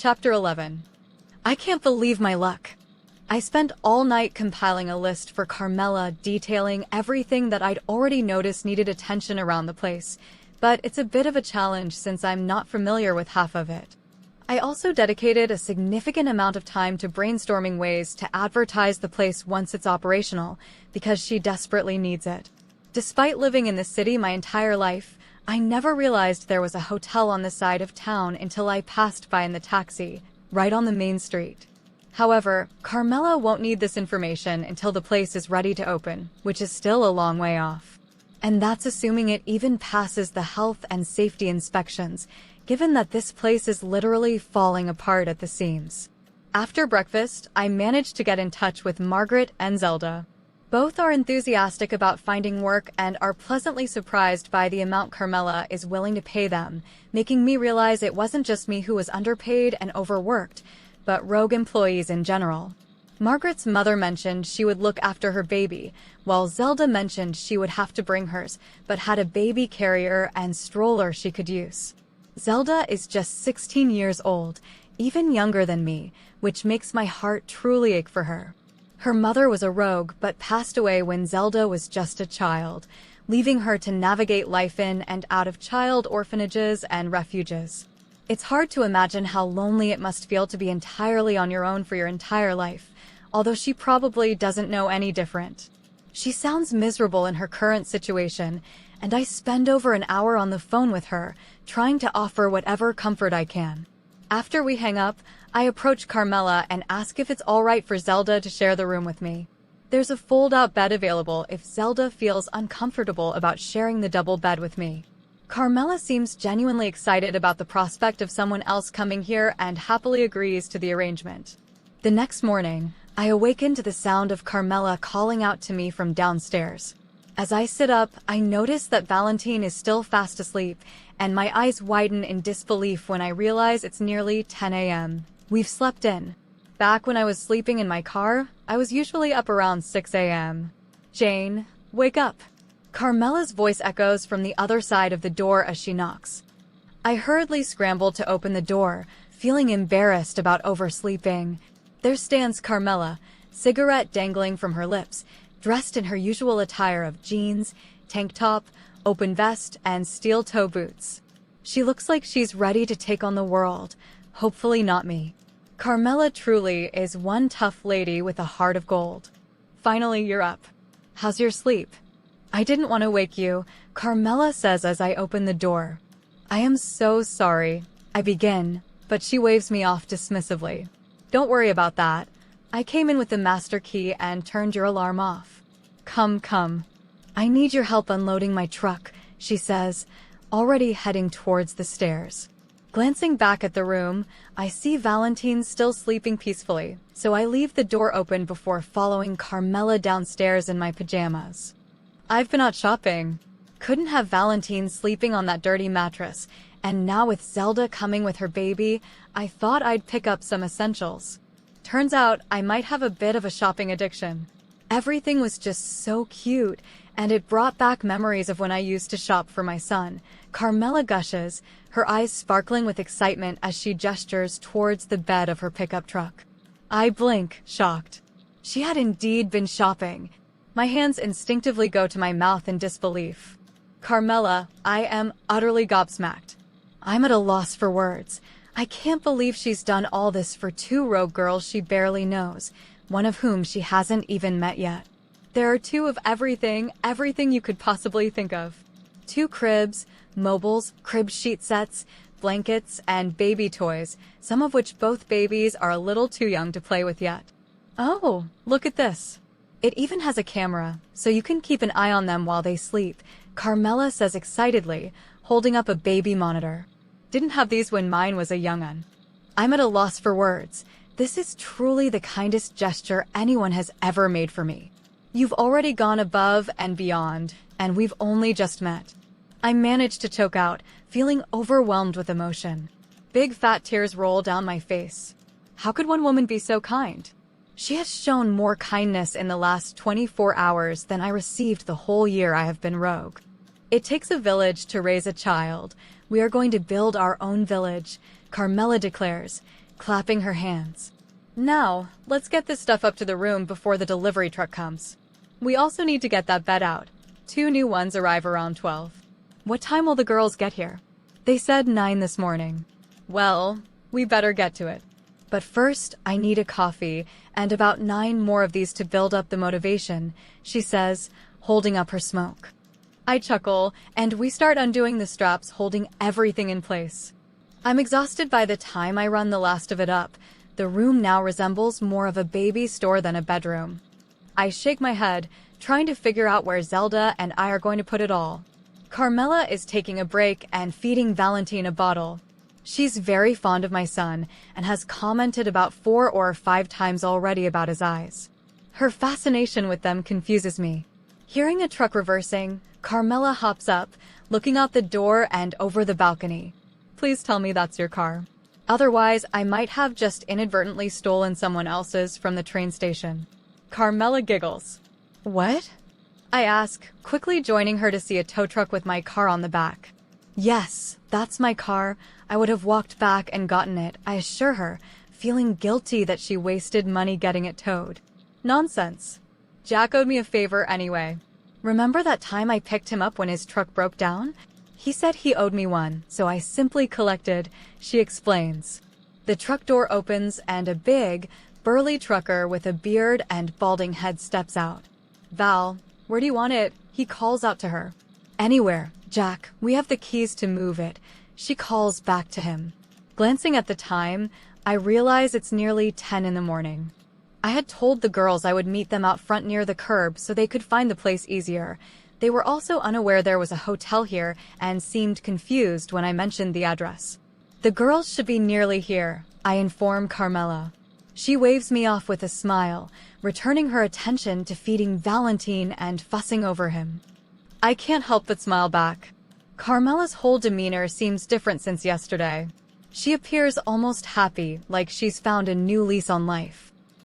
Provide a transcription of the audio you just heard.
Chapter 11. I can't believe my luck. I spent all night compiling a list for Carmela detailing everything that I'd already noticed needed attention around the place, but it's a bit of a challenge since I'm not familiar with half of it. I also dedicated a significant amount of time to brainstorming ways to advertise the place once it's operational, because she desperately needs it. Despite living in the city my entire life, I never realized there was a hotel on the side of town until I passed by in the taxi, right on the main street. However, Carmela won't need this information until the place is ready to open, which is still a long way off. And that's assuming it even passes the health and safety inspections, given that this place is literally falling apart at the seams. After breakfast, I managed to get in touch with Margaret and Zelda. Both are enthusiastic about finding work and are pleasantly surprised by the amount Carmela is willing to pay them, making me realize it wasn't just me who was underpaid and overworked, but rogue employees in general. Margaret's mother mentioned she would look after her baby, while Zelda mentioned she would have to bring hers, but had a baby carrier and stroller she could use. Zelda is just 16 years old, even younger than me, which makes my heart truly ache for her. Her mother was a rogue but passed away when Zelda was just a child, leaving her to navigate life in and out of child orphanages and refuges. It's hard to imagine how lonely it must feel to be entirely on your own for your entire life, although she probably doesn't know any different. She sounds miserable in her current situation, and I spend over an hour on the phone with her, trying to offer whatever comfort I can. After we hang up, I approach Carmela and ask if it's all right for Zelda to share the room with me. There's a fold-out bed available if Zelda feels uncomfortable about sharing the double bed with me. Carmela seems genuinely excited about the prospect of someone else coming here and happily agrees to the arrangement. The next morning, I awaken to the sound of Carmela calling out to me from downstairs. As I sit up, I notice that Valentine is still fast asleep, and my eyes widen in disbelief when I realize it's nearly 10 a.m. We've slept in. Back when I was sleeping in my car, I was usually up around 6 a.m. Jane, wake up. Carmela's voice echoes from the other side of the door as she knocks. I hurriedly scramble to open the door, feeling embarrassed about oversleeping. There stands Carmela, cigarette dangling from her lips, dressed in her usual attire of jeans, tank top, open vest, and steel-toe boots. She looks like she's ready to take on the world, hopefully not me. Carmela truly is one tough lady with a heart of gold. Finally, you're up. How's your sleep? I didn't want to wake you, Carmela says as I open the door. I am so sorry, I begin, but she waves me off dismissively. Don't worry about that. I came in with the master key and turned your alarm off. Come. I need your help unloading my truck, she says, already heading towards the stairs. Glancing back at the room, I see Valentine still sleeping peacefully, so I leave the door open before following Carmela downstairs in my pajamas. I've been out shopping. Couldn't have Valentine sleeping on that dirty mattress, and now with Zelda coming with her baby, I thought I'd pick up some essentials. Turns out I might have a bit of a shopping addiction. Everything was just so cute, and it brought back memories of when I used to shop for my son. Carmela gushes, her eyes sparkling with excitement as she gestures towards the bed of her pickup truck. I blink, shocked. She had indeed been shopping. My hands instinctively go to my mouth in disbelief. Carmela, I am utterly gobsmacked. I'm at a loss for words. I can't believe she's done all this for two rogue girls she barely knows, one of whom she hasn't even met yet. There are two of everything you could possibly think of. 2 cribs, mobiles, crib sheet sets, blankets, and baby toys, some of which both babies are a little too young to play with yet. Oh, look at this. It even has a camera, so you can keep an eye on them while they sleep, Carmela says excitedly, holding up a baby monitor. Didn't have these when mine was a young'un. I'm at a loss for words. This is truly the kindest gesture anyone has ever made for me. You've already gone above and beyond, and we've only just met. I managed to choke out, feeling overwhelmed with emotion. Big fat tears roll down my face. How could one woman be so kind? She has shown more kindness in the last 24 hours than I received the whole year I have been rogue. It takes a village to raise a child. We are going to build our own village, Carmela declares, clapping her hands. Now, let's get this stuff up to the room before the delivery truck comes. We also need to get that bed out. 2 new ones arrive around 12. What time will the girls get here? They said 9 this morning. Well, we better get to it. But first, I need a coffee and about 9 more of these to build up the motivation, she says, holding up her smoke. I chuckle, and we start undoing the straps holding everything in place. I'm exhausted by the time I run the last of it up. The room now resembles more of a baby store than a bedroom. I shake my head, trying to figure out where Zelda and I are going to put it all. Carmela is taking a break and feeding Valentine a bottle. She's very fond of my son and has commented about 4 or 5 times already about his eyes. Her fascination with them confuses me. Hearing a truck reversing, Carmela hops up, looking out the door and over the balcony. Please tell me that's your car. Otherwise, I might have just inadvertently stolen someone else's from the train station. Carmela giggles. What? I ask, quickly joining her to see a tow truck with my car on the back. Yes, that's my car. I would have walked back and gotten it, I assure her, feeling guilty that she wasted money getting it towed. Nonsense. Jack owed me a favor anyway. Remember that time I picked him up when his truck broke down? He said he owed me one, so I simply collected, she explains. The truck door opens and a big, burly trucker with a beard and balding head steps out. Val, where do you want it? He calls out to her. Anywhere, Jack, we have the keys to move it, she calls back to him. Glancing at the time, I realize it's nearly 10 in the morning. I had told the girls I would meet them out front near the curb so they could find the place easier. They were also unaware there was a hotel here and seemed confused when I mentioned the address. The girls should be nearly here, I inform Carmela. She waves me off with a smile, returning her attention to feeding Valentine and fussing over him. I can't help but smile back. Carmela's whole demeanor seems different since yesterday. She appears almost happy, like she's found a new lease on life.